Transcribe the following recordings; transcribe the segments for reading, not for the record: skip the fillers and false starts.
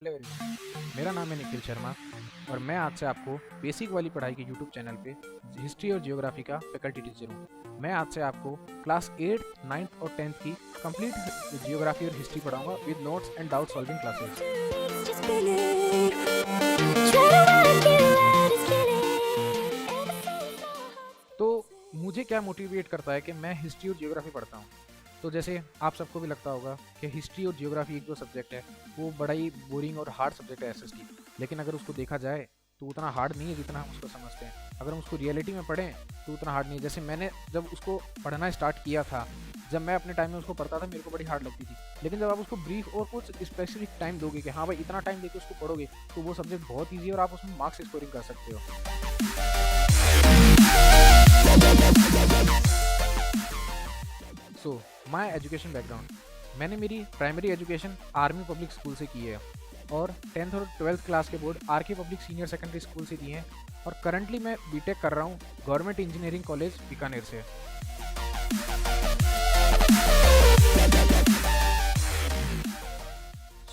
Hello everyone, मेरा नाम है निखिल शर्मा और मैं आज से आपको बेसिक वाली पढ़ाई के यूट्यूब चैनल पे हिस्ट्री और जियोग्राफी का फैकल्टी टीचर हूँ। मैं आज से आपको क्लास 8, 9th और 10th की कंप्लीट जियोग्राफी और हिस्ट्री पढ़ाऊंगा with notes and doubt solving classes. तो मुझे क्या मोटिवेट करता है कि मैं हिस्ट्री और जियोग्राफी पढ़ता हूँ। तो जैसे आप सबको भी लगता होगा कि हिस्ट्री और जियोग्राफी एक जो सब्जेक्ट है वो बड़ा ही बोरिंग और हार्ड सब्जेक्ट है एसएसटी, लेकिन अगर उसको देखा जाए तो उतना हार्ड नहीं है जितना हम उसको समझते हैं। अगर हम उसको रियलिटी में पढ़ें तो उतना हार्ड नहीं है। जैसे मैंने जब उसको पढ़ना स्टार्ट किया था, जब मैं अपने टाइम में उसको पढ़ता था मेरे को बड़ी हार्ड लगती थी, लेकिन जब आप उसको ब्रीफ और कुछ स्पेसिफिक टाइम दोगे कि हाँ भाई इतना टाइम देके उसको पढ़ोगे तो वो सब्जेक्ट बहुत ईजी है और आप उसमें मार्क्स स्कोरिंग कर सकते हो। सो माई एजुकेशन बैकग्राउंड, मैंने मेरी primary education army public school से की है और 10th और 12th क्लास के board RK public senior secondary school से दिए हैं और करंटली मैं बीटेक कर रहा हूँ गवर्नमेंट इंजीनियरिंग कॉलेज बीकानेर से।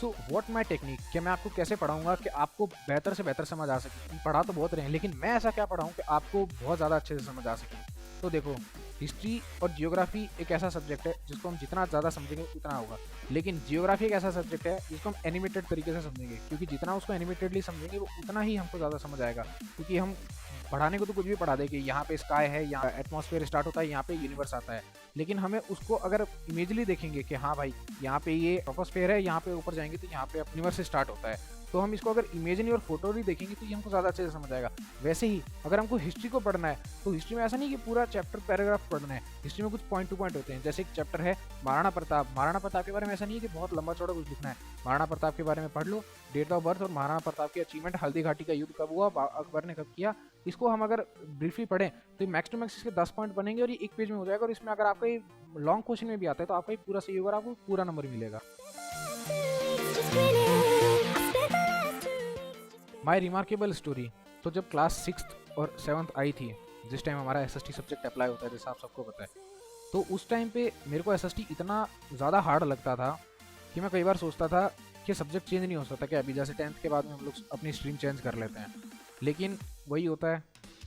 सो व्हाट माई टेक्निक, कि मैं आपको कैसे पढ़ाऊंगा कि आपको बेहतर से बेहतर समझ आ सके। पढ़ा तो बहुत रहे हैं लेकिन मैं ऐसा क्या पढ़ाऊँ कि आपको बहुत ज़्यादा अच्छे से समझ आ सके। तो देखो, हिस्ट्री और जियोग्राफी एक ऐसा सब्जेक्ट है जिसको हम जितना ज़्यादा समझेंगे उतना होगा, लेकिन जियोग्राफी एक ऐसा सब्जेक्ट है जिसको हम एनिमेटेड तरीके से समझेंगे, क्योंकि जितना उसको एनिमेटेडली समझेंगे वो उतना ही हमको ज़्यादा समझ आएगा। क्योंकि हम पढ़ाने को तो कुछ भी पढ़ा दें कि यहाँ पे स्काई है, यहाँ एटमॉस्फेयर स्टार्ट होता है, यहाँ पे यूनिवर्स आता है, लेकिन हमें उसको अगर इमेजली देखेंगे कि हाँ भाई यहाँ पे ये ट्रोपोस्फेयर है, यहाँ पे ऊपर जाएंगे तो यहाँ पे यूनिवर्स स्टार्ट होता है, तो हम इसको अगर इमेजनी और फोटोली देखेंगे तो ये हमको ज़्यादा अच्छे से समझ आएगा। वैसे ही अगर हमको हिस्ट्री को पढ़ना है तो हिस्ट्री में ऐसा नहीं कि पूरा चैप्टर पैराग्राफ पढ़ना है, हिस्ट्री में कुछ पॉइंट टू पॉइंट होते हैं। जैसे एक चैप्टर है महाराणा प्रताप, महाराणा प्रताप के बारे में ऐसा नहीं है कि बहुत लंबा चौड़ा कुछ लिखना है। महाराणा प्रताप के बारे में पढ़ लो, डेट ऑफ बर्थ और महाराणा प्रताप की अचीवमेंट, हल्दी घाटी का युद्ध कब हुआ, अकबर ने कब किया, इसको हम अगर ब्रीफली पढ़ें तो मैक्स टू मैक्स इसके 10 पॉइंट बनेंगे और ये एक पेज में हो जाएगा। और इसमें अगर आपका ये लॉन्ग क्वेश्चन में भी आता है तो आपका ये पूरा सही होगा और आपको पूरा नंबर मिलेगा। माई रिमार्केबल स्टोरी, तो जब क्लास 6th और 7th आई थी, जिस टाइम हमारा एसएसटी सब्जेक्ट अप्लाई होता है जैसा आप सबको पता है, तो उस टाइम पे मेरे को एसएसटी इतना ज़्यादा हार्ड लगता था कि मैं कई बार सोचता था कि सब्जेक्ट चेंज नहीं हो सकता क्या, अभी जैसे 10th के बाद में हम लोग अपनी स्ट्रीम चेंज कर लेते हैं। लेकिन वही होता है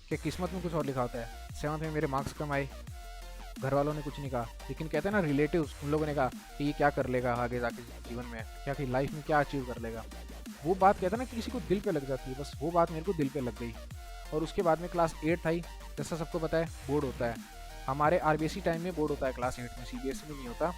कि किस्मत में कुछ और लिखा होता है। 7th में मेरे मार्क्स कम आए, घर वालों ने कुछ नहीं कहा, लेकिन कहते हैं ना रिलेटिव्स, उन लोगों ने कहा कि ये क्या कर लेगा आगे जाके जीवन में, क्या कि लाइफ में क्या अचीव कर लेगा। वो बात कहते हैं ना कि किसी को दिल पे लग जाती है, बस वो बात मेरे को दिल पे लग गई। और उसके बाद में क्लास 8 आई, जैसा सबको पता है बोर्ड होता है, हमारे आरबीएससी टाइम में बोर्ड होता है क्लास 8 में, सीबीएसई में नहीं होता।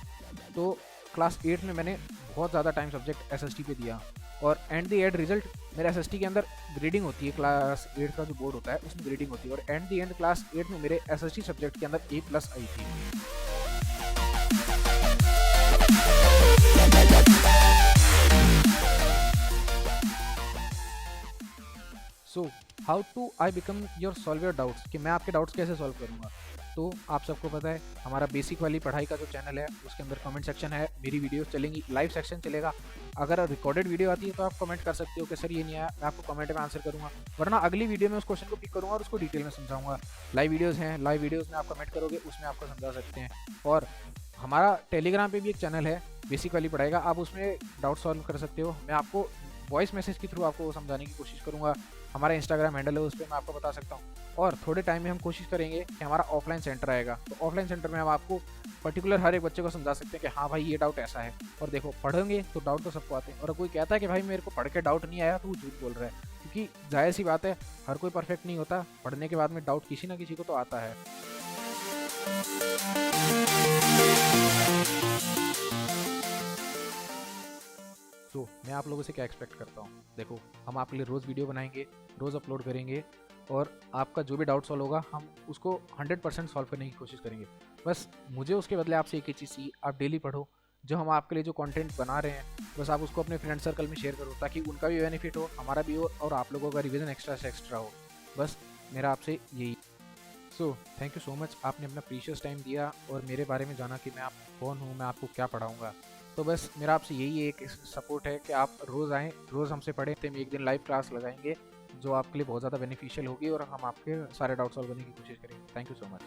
तो क्लास 8 में मैंने बहुत ज़्यादा टाइम सब्जेक्ट एसएसटी पे दिया और एंड द एंड रिजल्ट मेरा एसएसटी के अंदर ग्रेडिंग होती है, क्लास 8 का जो बोर्ड होता है उसमें ग्रेडिंग होती है, और एंड द एंड क्लास 8 में मेरे एसएसटी सब्जेक्ट के अंदर A+ आई थी। So how to I become your solve your doubts, कि मैं आपके डाउट्स कैसे सॉल्व करूंगा। तो आप सबको पता है हमारा बेसिक वाली पढ़ाई का जो चैनल है उसके अंदर कमेंट सेक्शन है, मेरी वीडियोस चलेंगी, लाइव सेक्शन चलेगा। अगर रिकॉर्डेड वीडियो आती है तो आप कमेंट कर सकते हो कि सर ये नहीं आया, मैं आपको कमेंट में आंसर करूंगा, वरना अगली वीडियो में उस क्वेश्चन को पिक करूंगा और उसको डिटेल में समझाऊंगा। लाइव वीडियोज़ हैं, लाइव वीडियोज़ में आप कमेंट करोगे उसमें आपको समझा सकते हैं। और हमारा टेलीग्राम पे भी एक चैनल है बेसिक वाली पढ़ाई का, आप उसमें डाउट सॉल्व कर सकते हो, मैं आपको वॉइस मैसेज के थ्रू आपको समझाने की कोशिश करूँगा। हमारा इंस्टाग्राम हैंडल है, उस पर मैं आपको बता सकता हूँ। और थोड़े टाइम में हम कोशिश करेंगे कि हमारा ऑफलाइन सेंटर आएगा, तो ऑफलाइन सेंटर में हम आपको पर्टिकुलर हर एक बच्चे को समझा सकते हैं कि हाँ भाई ये डाउट ऐसा है। और देखो पढ़ेंगे तो डाउट तो सबको आते हैं, और कोई कहता है कि भाई मेरे को पढ़ के डाउट नहीं आया तो वो झूठ बोल रहा है, क्योंकि जाहिर सी बात है हर कोई परफेक्ट नहीं होता, पढ़ने के बाद में डाउट किसी ना किसी को तो आता है। तो मैं आप लोगों से क्या एक्सपेक्ट करता हूँ, देखो हम आपके लिए रोज़ वीडियो बनाएंगे, रोज़ अपलोड करेंगे, और आपका जो भी डाउट सॉल्व होगा हम उसको 100% सॉल्व करने की कोशिश करेंगे। बस मुझे उसके बदले आपसे एक ही चीज़ चाहिए, आप डेली पढ़ो, जो हम आपके लिए जो कंटेंट बना रहे हैं बस आप उसको अपने फ्रेंड सर्कल में शेयर करो, ताकि उनका भी बेनिफिट हो, हमारा भी हो, और आप लोगों का रिवीजन एक्स्ट्रा से एक्स्ट्रा हो। बस मेरा आपसे यही। So thank you so much, आपने अपना प्रीशियस टाइम दिया और मेरे बारे में जाना कि मैं आप कौन हूँ, मैं आपको क्या पढ़ाऊँगा। तो बस मेरा आपसे यही एक सपोर्ट है कि आप रोज़ आएँ, रोज़ हमसे पढ़ें, हफ्ते में एक दिन लाइव क्लास लगाएंगे जो आपके लिए बहुत ज़्यादा बेनिफिशियल होगी और हम आपके सारे डाउट सॉल्व करने की कोशिश करेंगे। Thank you so much.